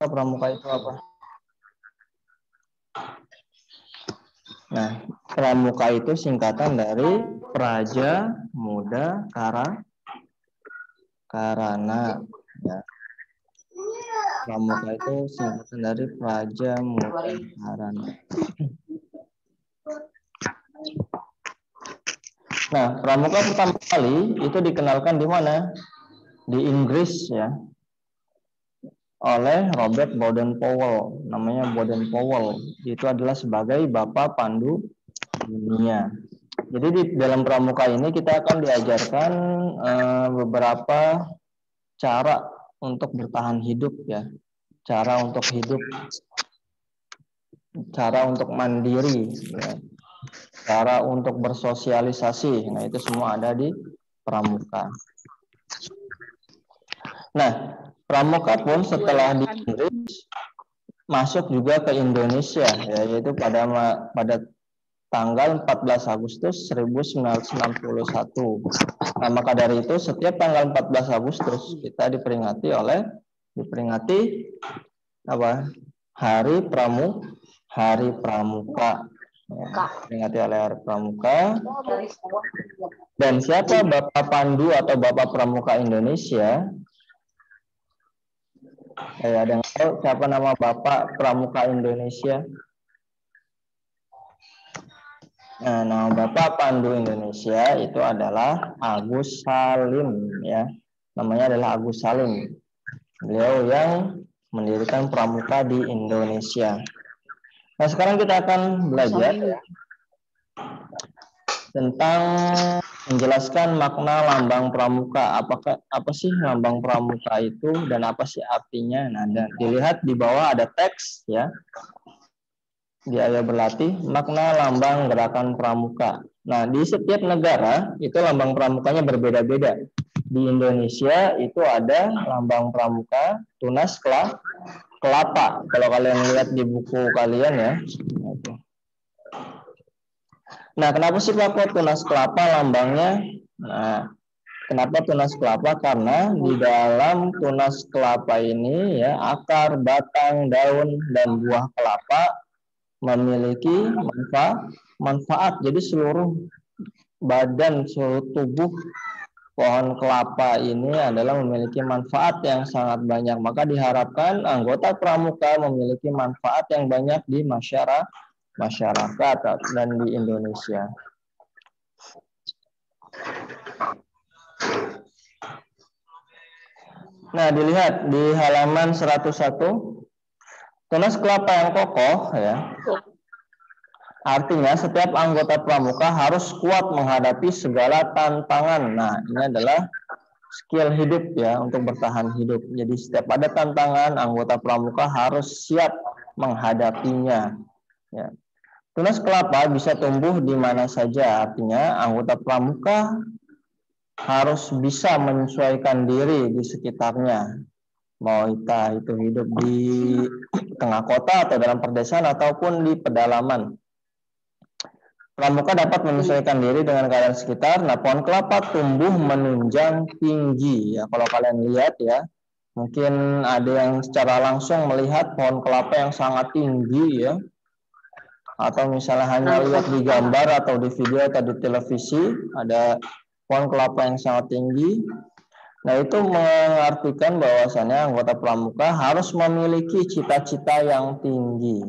Pramuka itu apa? Nah, pramuka itu singkatan dari praja, muda, karana. Ya. Pramuka itu singkatan dari praja, muda, karana. Nah, pramuka pertama kali itu dikenalkan di mana? Di Inggris ya, oleh Robert Baden-Powell. Namanya Baden-Powell. Itu adalah sebagai Bapak Pandu Dunia. Jadi di dalam pramuka ini kita akan diajarkan beberapa cara untuk bertahan hidup ya, cara untuk hidup, cara untuk mandiri, ya, cara untuk bersosialisasi. Nah itu semua ada di pramuka. Nah pramuka pun setelah di Inggris masuk juga ke Indonesia, ya, yaitu pada tanggal 14 Agustus 1961. Nah, maka dari itu setiap tanggal 14 Agustus kita diperingati apa? Hari Pramuka. Ya, diperingati oleh Hari Pramuka. Dan siapa Bapak Pandu atau Bapak Pramuka Indonesia? Ada yang tahu siapa nama Bapak Pramuka Indonesia? Nah, nama Bapak Pandu Indonesia itu adalah Agus Salim ya. Namanya adalah Agus Salim. Beliau yang mendirikan pramuka di Indonesia. Nah, sekarang kita akan belajar tentang menjelaskan makna lambang pramuka. Apa sih lambang pramuka itu dan apa sih artinya? Nah, dan dilihat di bawah ada teks ya. Di ayat berlatih makna lambang gerakan pramuka. Nah, di setiap negara itu lambang pramukanya berbeda-beda. Di Indonesia itu ada lambang pramuka tunas kelapa. Kalau kalian lihat di buku kalian ya. Nah, kenapa sih pakai tunas kelapa lambangnya? Nah, kenapa tunas kelapa? Karena di dalam tunas kelapa ini ya akar, batang, daun dan buah kelapa memiliki manfaat. Jadi seluruh badan, seluruh tubuh pohon kelapa ini adalah memiliki manfaat yang sangat banyak. Maka diharapkan anggota pramuka memiliki manfaat yang banyak di masyarakat dan di Indonesia. Nah, dilihat di halaman 101. Tunas kelapa yang kokoh ya. Artinya setiap anggota pramuka harus kuat menghadapi segala tantangan. Nah, ini adalah skill hidup ya untuk bertahan hidup. Jadi setiap ada tantangan, anggota pramuka harus siap menghadapinya. Ya. Tunas kelapa bisa tumbuh di mana saja. Artinya anggota pramuka harus bisa menyesuaikan diri di sekitarnya. Mau itu hidup di tengah kota atau dalam perdesaan ataupun di pedalaman. Pramuka dapat menyesuaikan diri dengan keadaan sekitar. Nah, pohon kelapa tumbuh menunjang tinggi. Ya, kalau kalian lihat ya, mungkin ada yang secara langsung melihat pohon kelapa yang sangat tinggi ya. Atau misalnya hanya lihat di gambar atau di video atau di televisi, ada pohon kelapa yang sangat tinggi. Nah, itu mengartikan bahwasannya anggota pramuka harus memiliki cita-cita yang tinggi.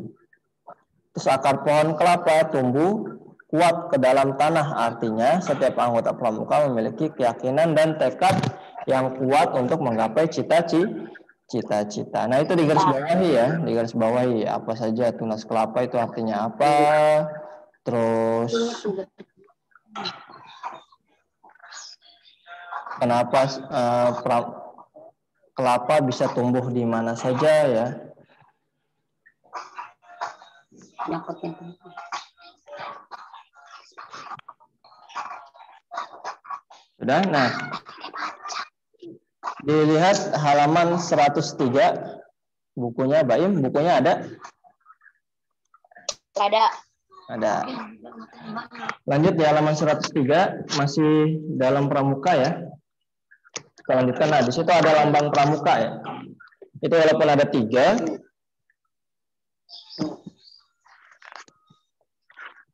Terus akar pohon kelapa tumbuh kuat ke dalam tanah, artinya setiap anggota pramuka memiliki keyakinan dan tekad yang kuat untuk menggapai cita-cita. Nah, itu digaris bawahi ya, digaris bawahi apa saja tunas kelapa itu artinya apa. Terus kenapa kelapa bisa tumbuh di mana saja ya. Sudah, nah dilihat halaman 103 bukunya Baim, bukunya ada? Ada. Lanjut di halaman 103 masih dalam pramuka ya. Kita lanjutkan. Nah, di situ ada lambang pramuka ya. Itu walaupun ada 3,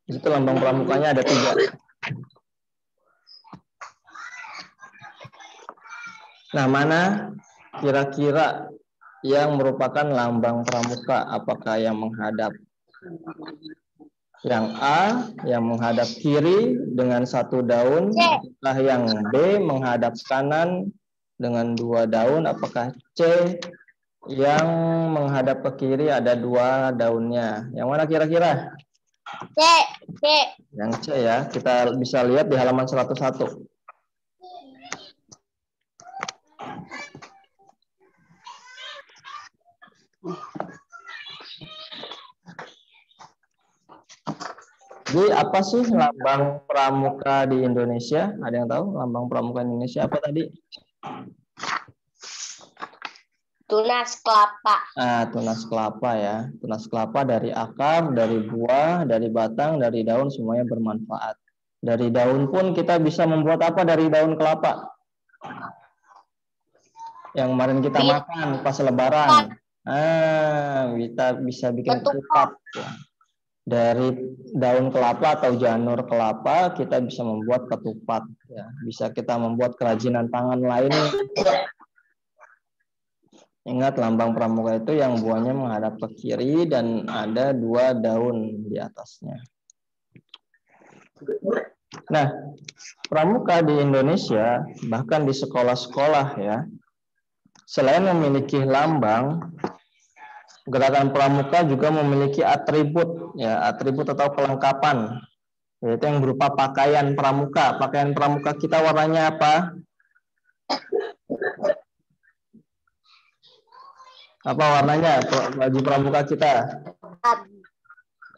itu lambang pramukanya ada 3. Nah, mana kira-kira yang merupakan lambang pramuka? Apakah yang menghadap yang A yang menghadap kiri dengan 1 daun, apakah yang B menghadap kanan dengan 2 daun, apakah C yang menghadap ke kiri ada 2 daunnya? Yang mana kira-kira? C. Yang C ya. Kita bisa lihat di halaman 101. Jadi apa sih lambang pramuka di Indonesia? Ada yang tahu lambang pramuka Indonesia apa tadi? Tunas kelapa. Tunas kelapa ya. Tunas kelapa dari akar, dari buah, dari batang, dari daun semuanya bermanfaat. Dari daun pun kita bisa membuat apa dari daun kelapa? Yang kemarin kita makan pas Lebaran. Kita bisa bikin ketupat. Ya. Dari daun kelapa atau janur kelapa kita bisa membuat ketupat. Ya. Bisa kita membuat kerajinan tangan lainnya. Ingat lambang pramuka itu yang buahnya menghadap ke kiri dan ada 2 daun di atasnya. Nah, pramuka di Indonesia bahkan di sekolah-sekolah ya, selain memiliki lambang, gerakan pramuka juga memiliki atribut ya, atribut atau kelengkapan, yaitu yang berupa pakaian pramuka. Pakaian pramuka kita warnanya apa? Apa warnanya baju pramuka kita?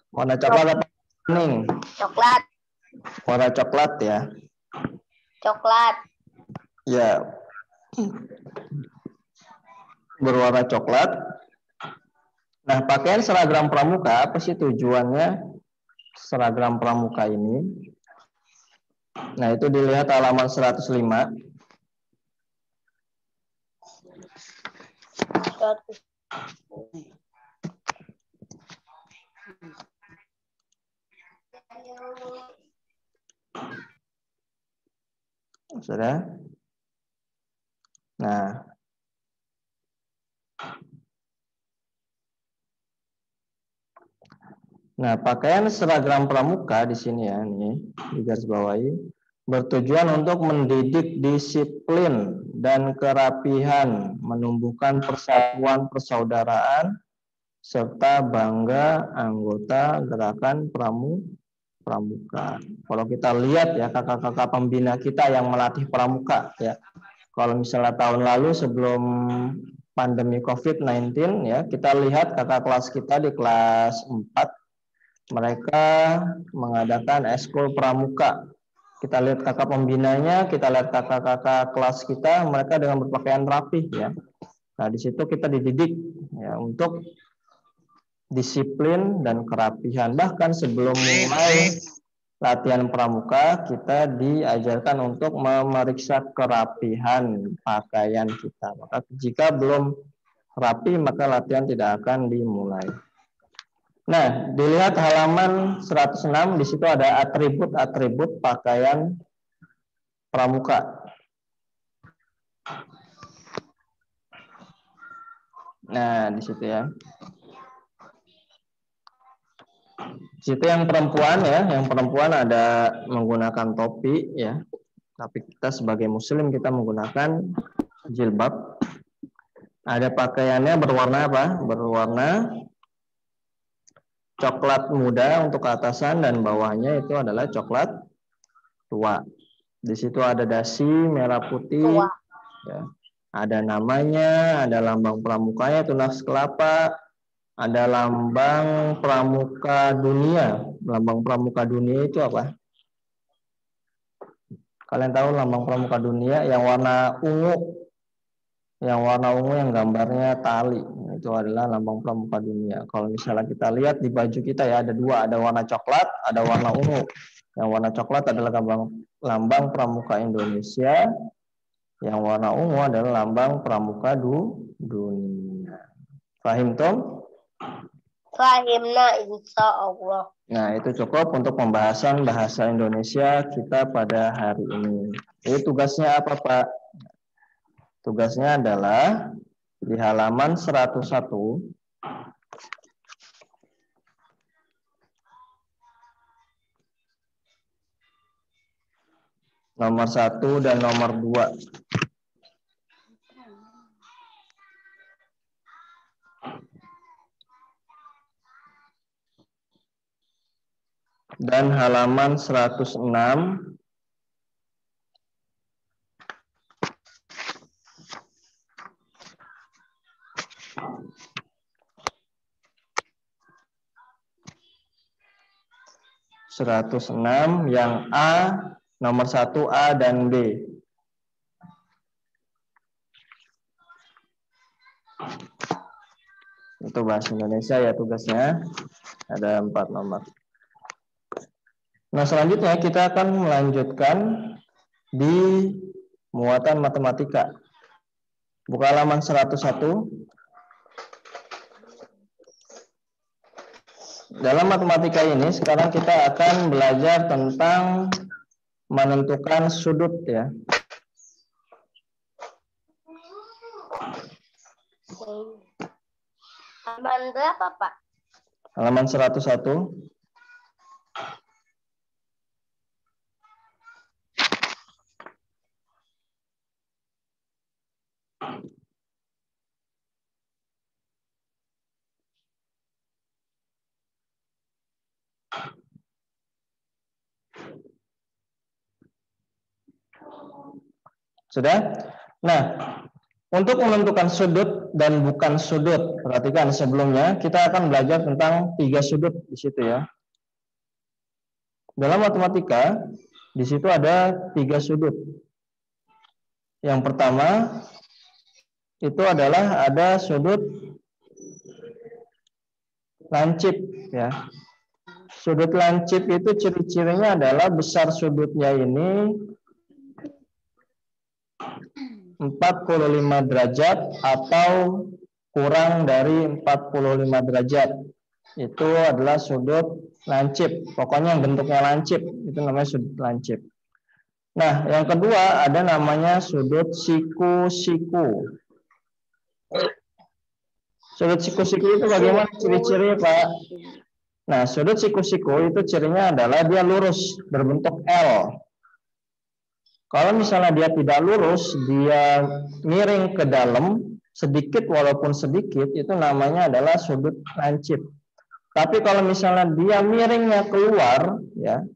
Warna coklat atau kuning? Coklat. Warna coklat ya. Coklat. Ya. Berwarna coklat. Nah, pakaian seragam pramuka apa sih tujuannya seragam pramuka ini? Nah, itu dilihat halaman 105. Sudah? Nah, pakaian seragam pramuka di sini ya, nih digarisbawahi, bertujuan untuk mendidik disiplin dan kerapihan, menumbuhkan persatuan persaudaraan, serta bangga anggota gerakan pramuka. Kalau kita lihat ya kakak-kakak pembina kita yang melatih pramuka ya. Kalau misalnya tahun lalu sebelum pandemi COVID-19 ya, kita lihat kakak kelas kita di kelas 4 mereka mengadakan eskul pramuka. Kita lihat kakak pembinanya, kita lihat kakak-kakak kelas kita, mereka dengan berpakaian rapih ya. Nah, di situ kita dididik ya untuk disiplin dan kerapihan. Bahkan sebelum mulai latihan pramuka, kita diajarkan untuk memeriksa kerapihan pakaian kita. Maka jika belum rapi, maka latihan tidak akan dimulai. Nah, dilihat halaman 106, di situ ada atribut-atribut pakaian pramuka. Nah, di situ ya. Di situ yang perempuan ya, yang perempuan ada menggunakan topi ya. Tapi kita sebagai muslim kita menggunakan jilbab. Ada pakaiannya berwarna apa? Berwarna coklat muda untuk atasan dan bawahnya itu adalah coklat tua. Di situ ada dasi merah putih, ya. Ada namanya, ada lambang pramukanya tunas kelapa, ada lambang pramuka dunia. Lambang pramuka dunia itu apa? Kalian tahu lambang pramuka dunia yang warna ungu? Yang warna ungu yang gambarnya tali, itu adalah lambang pramuka dunia. Kalau misalnya kita lihat di baju kita ya ada 2, ada warna coklat, ada warna ungu. Yang warna coklat adalah lambang pramuka Indonesia, yang warna ungu adalah lambang pramuka dunia. Fahim Tom? Fahimna insya Allah. Nah, itu cukup untuk pembahasan bahasa Indonesia kita pada hari ini. Jadi tugasnya apa, Pak? Tugasnya adalah di halaman 101. Nomor 1 dan nomor 2. Dan halaman 106. Yang A, nomor 1 A dan B. Itu bahasa Indonesia ya tugasnya. Ada 4 nomor. Nah, selanjutnya kita akan melanjutkan di muatan matematika. Buka halaman 101. Dalam matematika ini sekarang kita akan belajar tentang menentukan sudut ya. Halaman berapa, Pak? Halaman 101. Sudah? Nah, untuk menentukan sudut dan bukan sudut, perhatikan sebelumnya kita akan belajar tentang 3 sudut di situ ya. Dalam matematika, di situ ada 3 sudut. Yang pertama, itu adalah ada sudut lancip ya. Sudut lancip itu ciri-cirinya adalah besar sudutnya ini 45 derajat atau kurang dari 45 derajat. Itu adalah sudut lancip. Pokoknya yang bentuknya lancip, itu namanya sudut lancip. Nah, yang kedua ada namanya sudut siku-siku. Sudut siku-siku itu bagaimana ciri-cirinya, Pak? Nah, sudut siku-siku itu cirinya adalah dia lurus, berbentuk L. Kalau misalnya dia tidak lurus, dia miring ke dalam, sedikit walaupun sedikit, itu namanya adalah sudut lancip. Tapi kalau misalnya dia miringnya keluar, ya,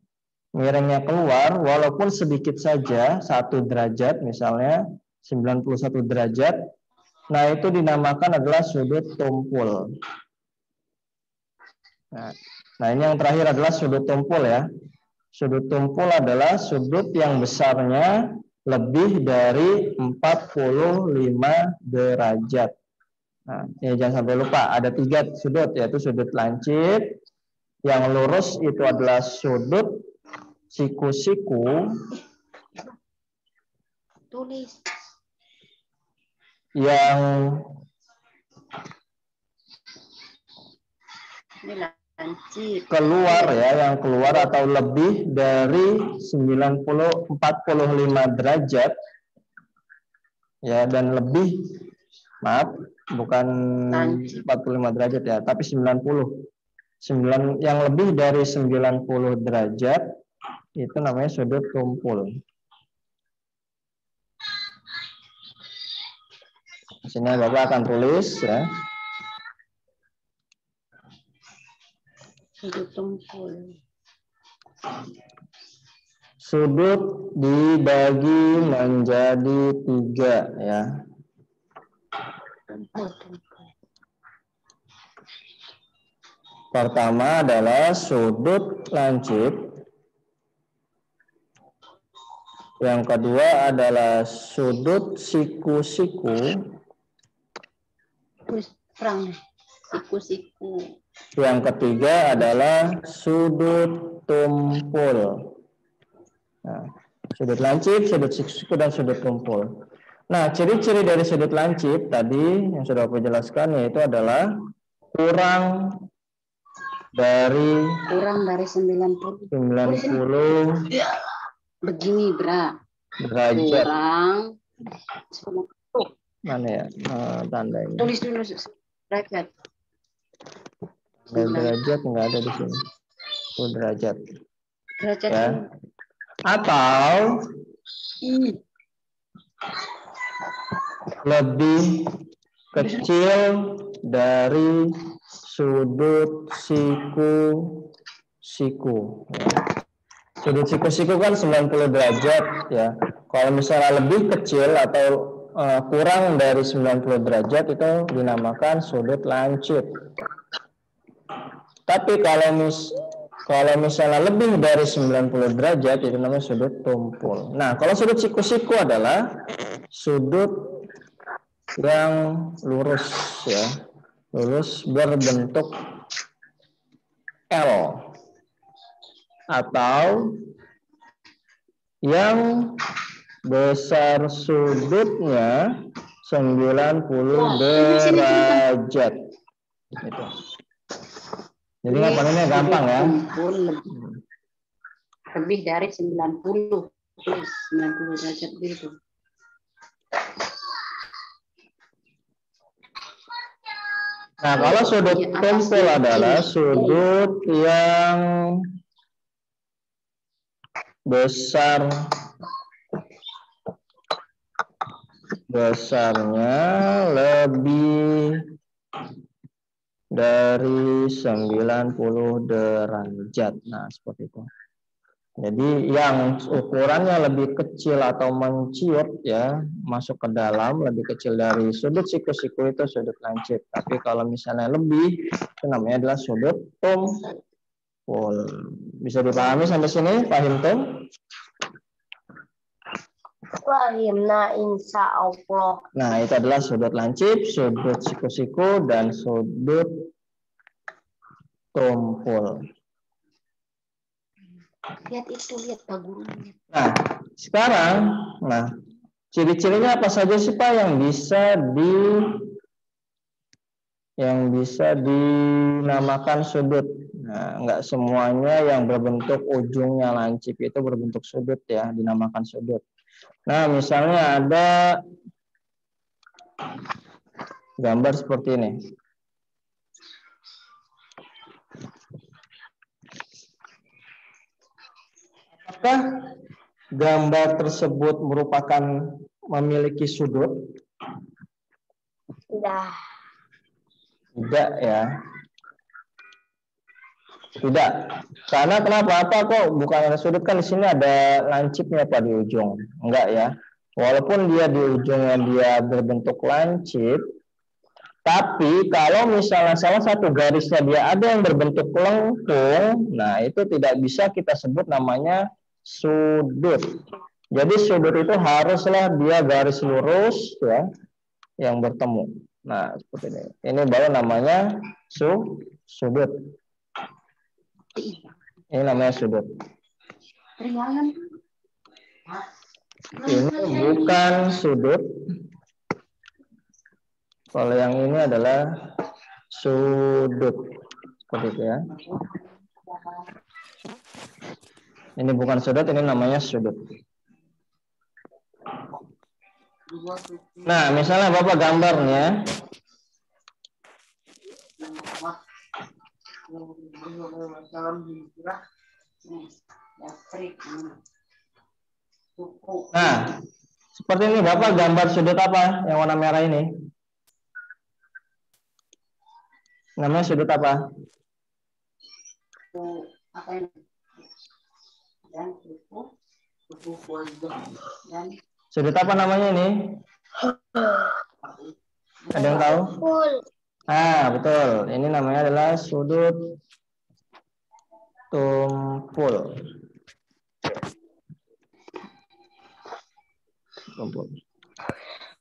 miringnya keluar, walaupun sedikit saja, 1 derajat misalnya, 91 derajat, nah itu dinamakan adalah sudut tumpul. Nah ini yang terakhir adalah sudut tumpul ya. Sudut tumpul adalah sudut yang besarnya lebih dari 45 derajat. Nah, ini jangan sampai lupa, ada 3 sudut, yaitu sudut lancip, yang lurus itu adalah sudut siku-siku, Tulis. yang keluar ya, yang keluar atau lebih dari 45 derajat ya, dan lebih, maaf, bukan 45 derajat ya, tapi 90. Yang lebih dari 90 derajat itu namanya sudut tumpul. Di sini Bapak akan tulis ya. Sudut tumpul. Sudut dibagi menjadi 3 ya. Pertama adalah sudut lancip. Yang kedua adalah sudut siku-siku. Siku-siku. Yang ketiga adalah sudut tumpul. Nah, sudut lancip, sudut siku-siku, dan sudut tumpul. Nah, ciri-ciri dari sudut lancip tadi yang sudah aku jelaskan yaitu adalah kurang dari 90. 90 Begini, Bra. derajat. Kurang 10. Mana ya tandanya? Tulis dulu derajat. Derajat nggak ada di sini. Itu derajat. Derajat Ya. dulu. Atau lebih kecil dari sudut siku-siku. Ya. Sudut siku-siku kan 90 derajat ya. Kalau misalnya lebih kecil atau kurang dari 90 derajat itu dinamakan sudut lancip. Tapi kalau misalnya lebih dari 90 derajat itu namanya sudut tumpul. Nah, kalau sudut siku-siku adalah sudut yang lurus ya. Lurus berbentuk L atau yang besar sudutnya 90 derajat. Gitu. Jadi ngapainnya gampang ya. Lebih dari 90. 90 derajat gitu. Nah, kalau sudut tumpul adalah sudut yang besarnya lebih dari 90 derajat. Nah, seperti itu. Jadi yang ukurannya lebih kecil atau menciut ya, masuk ke dalam lebih kecil dari sudut siku-siku itu sudut lancip. Tapi kalau misalnya lebih, itu namanya adalah sudut tumpul. Bisa dipahami sampai sini, Pak Himtum? Fahimna insya Allah. Nah, itu adalah sudut lancip, sudut siku-siku, dan sudut tumpul. Lihat itu, lihat Pak Guru. Nah, sekarang, ciri-cirinya apa saja sih Pak yang bisa dinamakan sudut? Nah, enggak semuanya yang berbentuk ujungnya lancip itu berbentuk sudut ya, dinamakan sudut. Nah, misalnya ada gambar seperti ini. Apakah gambar tersebut merupakan memiliki sudut? Tidak ya. Tidak. Karena kenapa? Apa kok bukan ada sudut, kan di sini ada lancipnya Pak di ujung. Enggak ya. Walaupun dia di ujungnya dia berbentuk lancip, tapi kalau misalnya salah satu garisnya dia ada yang berbentuk lengkung, nah itu tidak bisa kita sebut namanya sudut. Jadi sudut itu haruslah dia garis lurus ya yang bertemu. Nah, seperti ini. Ini baru namanya sudut. Ini namanya sudut. Ini bukan sudut. Kalau yang ini adalah sudut. Seperti itu ya. Ini bukan sudut, ini namanya sudut. Nah, misalnya Bapak gambarnya. Nah, seperti ini Bapak gambar sudut apa yang warna merah ini? Namanya sudut apa? Sudut apa namanya ini? Ada yang tahu? Betul. Ini namanya adalah sudut tumpul.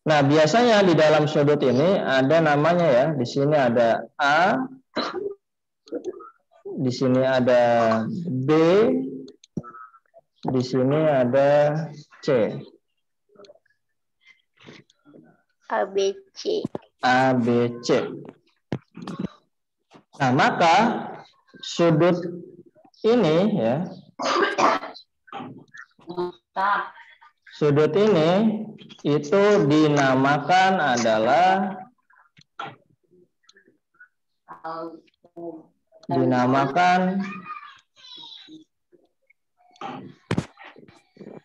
Nah, biasanya di dalam sudut ini ada namanya ya. Di sini ada A, di sini ada B, di sini ada C. ABC. ABC. Nah, maka sudut ini ya, sudut ini itu dinamakan adalah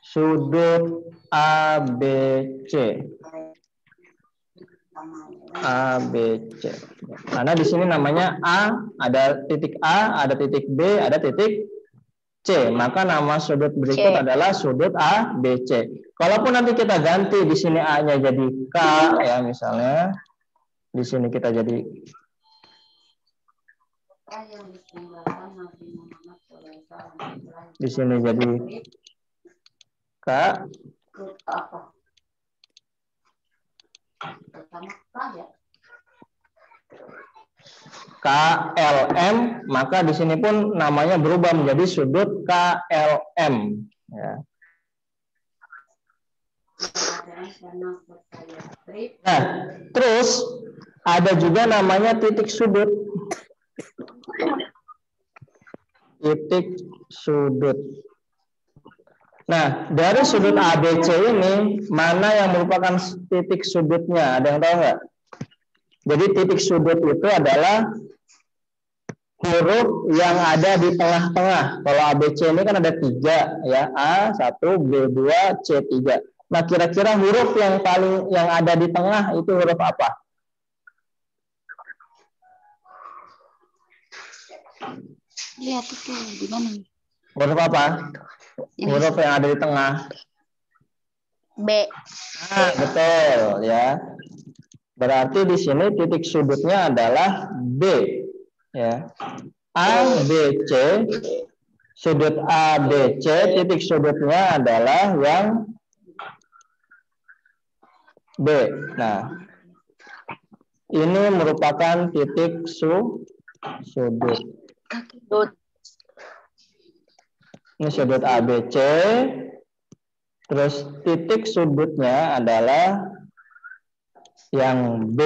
sudut ABC. ABC. Karena di sini namanya A, ada titik A, ada titik B, ada titik C. Maka nama sudut berikut adalah sudut ABC. Kalaupun nanti kita ganti di sini A-nya jadi K ya misalnya. Di sini kita jadi K. KLM, maka di sini pun namanya berubah menjadi sudut KLM. Ya. Nah, terus ada juga namanya titik sudut. Titik sudut. Nah, dari sudut ABC ini, mana yang merupakan titik sudutnya? Ada yang tahu nggak? Jadi titik sudut itu adalah huruf yang ada di tengah-tengah. Kalau ABC ini kan ada 3, ya, A1, B2, C3. Nah, kira-kira huruf yang ada di tengah itu huruf apa? Lihat itu di mana? Huruf apa? Huruf yang ada di tengah. B. Betul ya. Berarti di sini titik sudutnya adalah B. Ya. ABC, sudut ABC, titik sudutnya adalah yang B. Nah, ini merupakan titik sudut. Ini sudut ABC, terus titik sudutnya adalah yang B.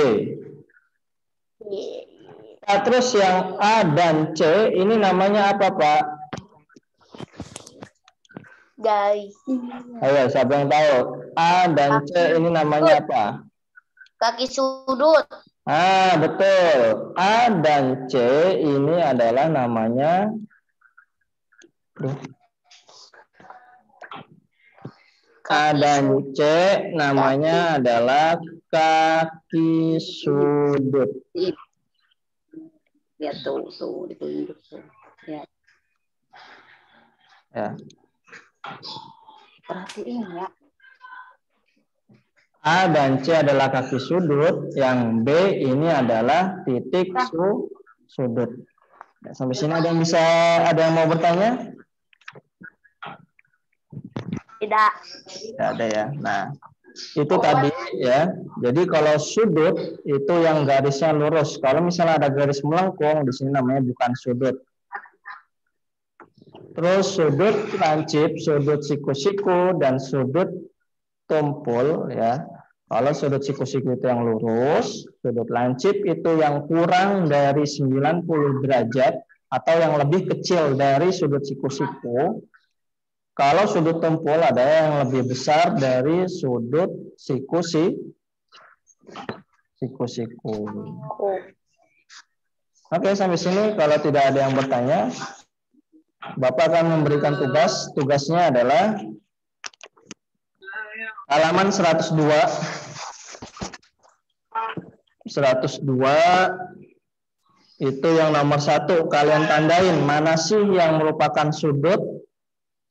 Nah, terus yang A dan C ini namanya apa, Pak? Guys. Ayo, siapa yang tahu? A dan C ini namanya apa? Kaki sudut. Betul. A dan C ini adalah namanya A dan C namanya adalah kaki sudut. Lihat tuh ditunjuk tuh. Lihat. Ya. Perhatiin ya. A dan C adalah kaki sudut, yang B ini adalah titik sudut. Sampai sini ada yang mau bertanya? Tidak. Tidak ada ya. Nah, itu tadi ya. Jadi kalau sudut itu yang garisnya lurus. Kalau misalnya ada garis melengkung, di sini namanya bukan sudut. Terus sudut lancip, sudut siku-siku, dan sudut tumpul ya. Kalau sudut siku-siku itu yang lurus, sudut lancip itu yang kurang dari 90 derajat atau yang lebih kecil dari sudut siku-siku. Kalau sudut tumpul ada yang lebih besar dari sudut siku-siku. Oke, sampai sini kalau tidak ada yang bertanya, Bapak akan memberikan tugas. Tugasnya adalah halaman 102. 102 itu yang nomor 1. Kalian tandain mana sih yang merupakan sudut,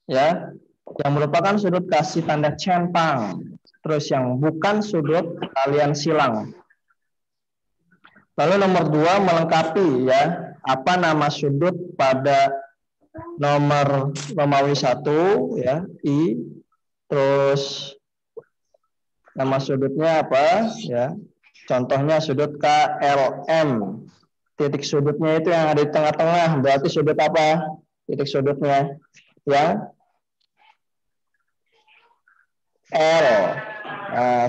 ya, yang merupakan sudut kasih tanda centang. Terus yang bukan sudut kalian silang. Lalu nomor 2 melengkapi ya, apa nama sudut pada nomor Romawi 1 ya, I. Terus nama sudutnya apa ya? Contohnya sudut KLM. Titik sudutnya itu yang ada di tengah-tengah. Berarti sudut apa? Titik sudutnya yang L.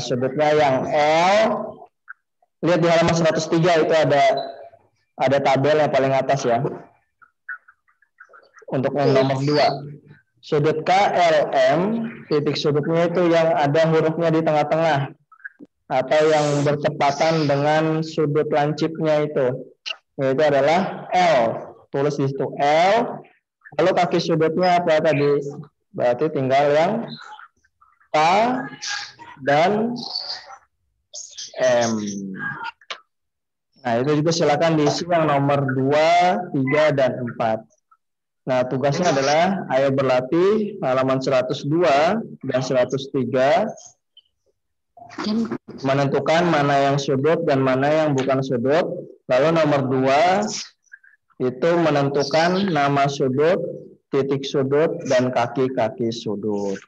Sudutnya yang L. Lihat di halaman 103 itu ada tabel yang paling atas ya. Untuk yang nomor 2. Sudut KLM, titik sudutnya itu yang ada hurufnya di tengah-tengah atau yang bertepatan dengan sudut lancipnya itu, yaitu adalah L. Tulis di situ L. Lalu kaki sudutnya apa tadi? Berarti tinggal yang K dan M. Nah, itu juga silakan diisi yang nomor 2, 3, dan 4. Nah, tugasnya adalah ayo berlatih halaman 102 dan 103 menentukan mana yang sudut dan mana yang bukan sudut. Lalu nomor 2 itu menentukan nama sudut, titik sudut, dan kaki-kaki sudut.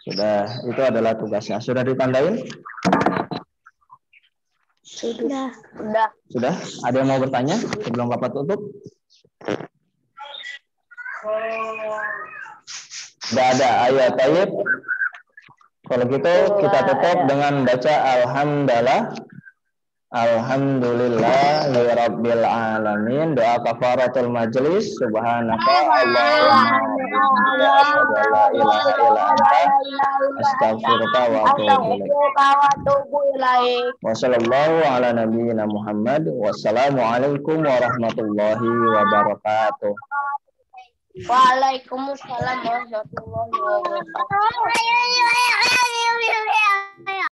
Sudah, itu adalah tugasnya. Sudah ditandain? Sudah. Sudah? Ada yang mau bertanya sebelum Bapak tutup? Tidak ada. Ayo, tayyib. Kalau gitu kita tutup dengan baca Alhamdulillahirabbil alamin. Doa kafaratul majlis. Subhanaka Allahumma wa asyhadu an la ilaha illa anta astaghfiruka wa atubu ilaik. Wa sallallahu ala nabiyyina Muhammad. Wassalamualaikum warahmatullahi wabarakatuh. Waalaikumsalam warahmatullahi wabarakatuh.